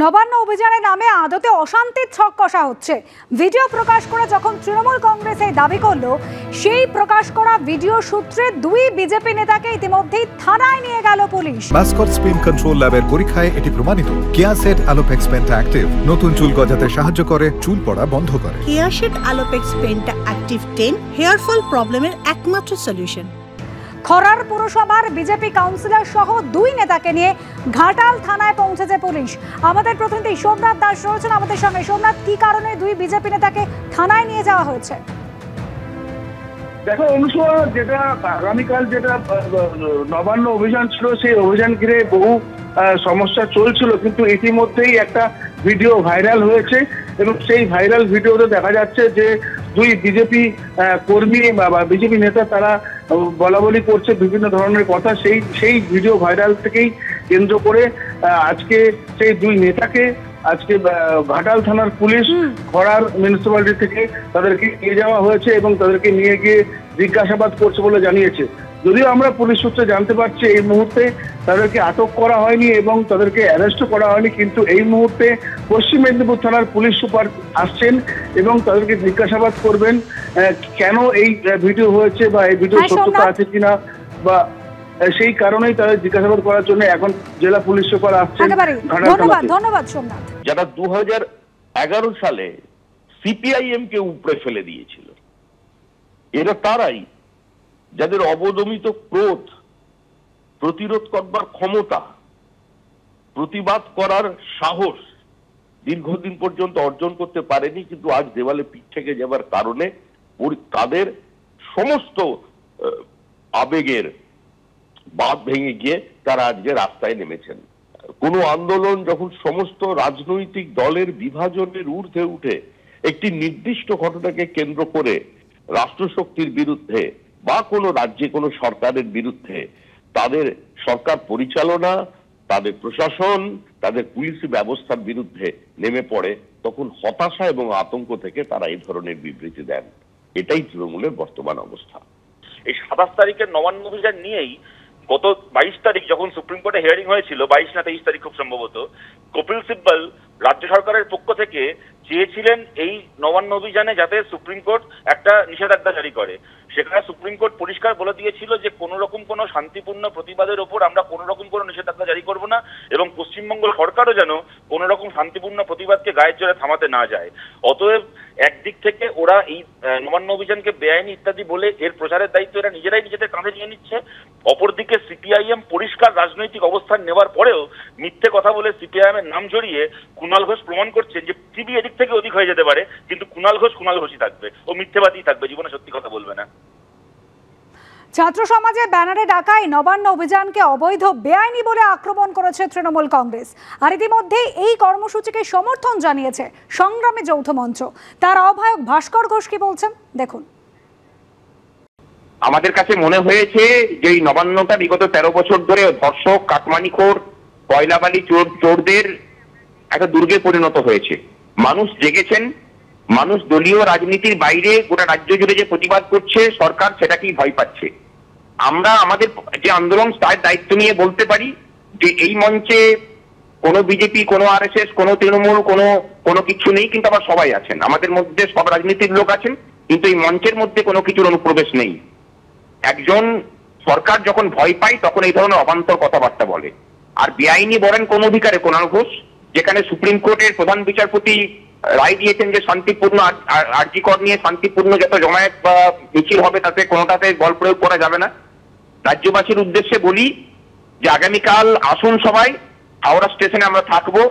নবান্ন অভিযানের নামে আদতে অশান্তির ছক কষা হচ্ছে। ভিডিও প্রকাশ করে যখন তৃণমূল কংগ্রেস এই দাবি করলো, সেই প্রকাশ করা ভিডিও সূত্রে দুই বিজেপি নেতাকে ইতিমধ্যেই থানায় নিয়ে গেল পুলিশ। মাস্কট স্পিন কন্ট্রোল ল্যাবের পরীক্ষায় এটি প্রমাণিত। কেয়াসেট আলোপেক্স পেন্টা অ্যাক্টিভ নতুন চুল গজাতে সাহায্য করে, চুল পড়া বন্ধ করে। Keya Seth Alopex penta active 10 hair fall প্রবলেমের একমাত্র সলিউশন। খরার পুরসভার বিজেপি কাউন্সিলর সহ দুই নেতাকে নিয়ে ঘাটাল থানায় পৌঁছেছে পুলিশ। আমাদের প্রতিনিধি সোমনাথ দাস রয়েছেন আমাদের সঙ্গে। সোমনাথ, কি কারণে দুই বিজেপি নেতাকে থানায় নিয়ে যাওয়া হয়েছে? দেখো অনুসভা, যেটা আগামীকাল যেটা নবান্ন অভিযান ছিল, সেই অভিযান ঘিরে বহু সমস্যা চলছিল, কিন্তু ইতিমধ্যেই একটা ভিডিও ভাইরাল হয়েছে এবং সেই ভাইরাল ভিডিওতে দেখা যাচ্ছে যে দুই বিজেপি কর্মী বা বিজেপি নেতা তারা বলা বলি করছে বিভিন্ন ধরনের কথা। সেই ভিডিও ভাইরাল থেকেই কেন্দ্র করে আজকে সেই দুই নেতাকে আজকে ঘাটাল থানার পুলিশ খড়ার মিউনিসিপ্যালিটি থেকে তাদেরকে নিয়ে যাওয়া হয়েছে এবং তাদেরকে নিয়ে গিয়ে জিজ্ঞাসাবাদ করছে বলে জানিয়েছে। যদিও আমরা পুলিশ সূত্রে জানতে পারছি এই মুহূর্তে তাদেরকে আটক করা হয়নি এবং তাদেরকে অ্যারেস্টও করা হয়নি, কিন্তু এই মুহূর্তে পশ্চিম মেদিনীপুর থানার পুলিশ সুপার আসছেন এবং তাদেরকে জিজ্ঞাসাবাদ করবেন কেন এই ভিডিও হয়েছে বা এই ভিডিও সত্যতা আছে কিনা, বা সেই কারণেই তাদের জিজ্ঞাসাবাদ করার জন্য এখন জেলা পুলিশ সুপার আসছেন। ধন্যবাদ সোমনাথ। যারা 2011 সালে সিপিআইএম কে উপড়ে ফেলে দিয়েছিল, এরা তারাই যাদের অবদমিত ক্রোধ প্রতিরোধ করবার ক্ষমতা, প্রতিবাদ করার সাহস দীর্ঘদিন পর্যন্ত অর্জন করতে পারেনি, কিন্তু আজ দেওয়ালে পিঠ থেকে যাবার কারণে তাদের সমস্ত আবেগের বাঁধ ভেঙে গিয়ে তারা আজকে রাস্তায় নেমেছেন। কোন আন্দোলন যখন সমস্ত রাজনৈতিক দলের বিভাজনের ঊর্ধ্বে উঠে একটি নির্দিষ্ট ঘটনাকে কেন্দ্র করে রাষ্ট্রশক্তির বিরুদ্ধে বা কোনো রাজ্যে কোনো সরকারের বিরুদ্ধে তাদের সরকার পরিচালনা, তাদের প্রশাসন, তাদের পুলিশ ব্যবস্থার বিরুদ্ধে নেমে পড়ে, তখন হতাশা এবং আতঙ্ক থেকে তারা এই ধরনের বিবৃতি দেন। এটাই তৃণমূলের বর্তমান অবস্থা। এই 27 তারিখের নবান্ন অভিযান নিয়েই গত 22 তারিখ যখন সুপ্রিম কোর্টে হিয়ারিং হয়েছিল, 22 না 23 তারিখ খুব সম্ভবত, কপিল সিব্বল রাজ্য সরকারের পক্ষ থেকে চেয়েছিলেন এই নবান্ন অভিযানে যাতে সুপ্রিম কোর্ট একটা নিষেধাজ্ঞা জারি করে। সেখানে সুপ্রিম কোর্ট পরিষ্কার বলে দিয়েছিল যে কোনো রকম কোনো শান্তিপূর্ণ প্রতিবাদের ওপর আমরা কোনো রকম কোনো নিষেধাজ্ঞা জারি করব না, এবং পশ্চিমবঙ্গ সরকারও যেন কোনো রকম শান্তিপূর্ণ প্রতিবাদকে গায়ের জোরে থামাতে না যায়। অতএব একদিক থেকে ওরা এই নবান্ন অভিযানকে বেআইনি ইত্যাদি বলে এর প্রচারের দায়িত্ব এরা নিজেরাই নিজেদের কাঁধে নিয়ে নিচ্ছে। অপরদিকে সিপিআইএম পরিষ্কার রাজনৈতিক অবস্থান নেওয়ার পরেও মিথ্যে কথা বলে সিপিআইএম এর নাম জড়িয়ে কুণাল ঘোষ প্রমাণ করছেন যে পৃথিবী এদিক থেকে ওদিক হয়ে যেতে পারে, কিন্তু কুণাল ঘোষই থাকবে, ও মিথ্যেবাদী থাকবে, জীবনে সত্যি কথা বলবে না। ছাত্র সমাজের ব্যানারে ডাকাই নবান্ন অভিযানকে অবৈধ, বেআইনি বলে আক্রমণ করেছে তৃণমূল কংগ্রেস। আর ইতিমধ্যে এই কর্মসূচিকে সমর্থন জানিয়েছে সংগ্রামী যৌথ মঞ্চ। তার আহ্বায়ক ভাস্কর ঘোষ কি বলছেন দেখুন। আমাদের কাছে মনে হয়েছে যে এই নবান্নটা বিগত 13 বছর ধরে ধর্ষক, কাটমানিখোর, কয়লাবালি চোরদের একটা দুর্গে পরিণত হয়েছে। মানুষ জেগেছেন, মানুষ দলীয় রাজনীতির বাইরে গোটা রাজ্য জুড়ে যে প্রতিবাদ করছে, সরকার সেটাকেই ভয় পাচ্ছে। আমরা আমাদের যে আন্দোলন তার দায়িত্ব নিয়ে বলতে পারি যে এই মঞ্চে কোনো বিজেপি, কোনো আরএসএস, কোনো তৃণমূল, কোনো কিছু নেই, কিন্তু আবার সবাই আছেন। আমাদের মধ্যে সব রাজনীতির লোক আছেন, কিন্তু এই মঞ্চের মধ্যে কোনো কিছুর অনুপ্রবেশ নেই। একজন সরকার যখন ভয় পায় তখন এই ধরনের অবান্তর কথাবার্তা বলে। আর বেআইনি বলেন কোন অধিকারে কুণাল ঘোষ, যেখানে সুপ্রিম কোর্টের প্রধান বিচারপতি রায় দিয়েছেন যে শান্তিপূর্ণ আরজি কর নিয়ে শান্তিপূর্ণ যত জমায়েত বা মিছিল হবে তাতে কোনোটাতে বল প্রয়োগ করা যাবে না। রাজ্যবাসীর উদ্দেশ্যে বলি যে আগামীকাল আসুন সবাই, হাওড়া স্টেশনে আমরা থাকবো।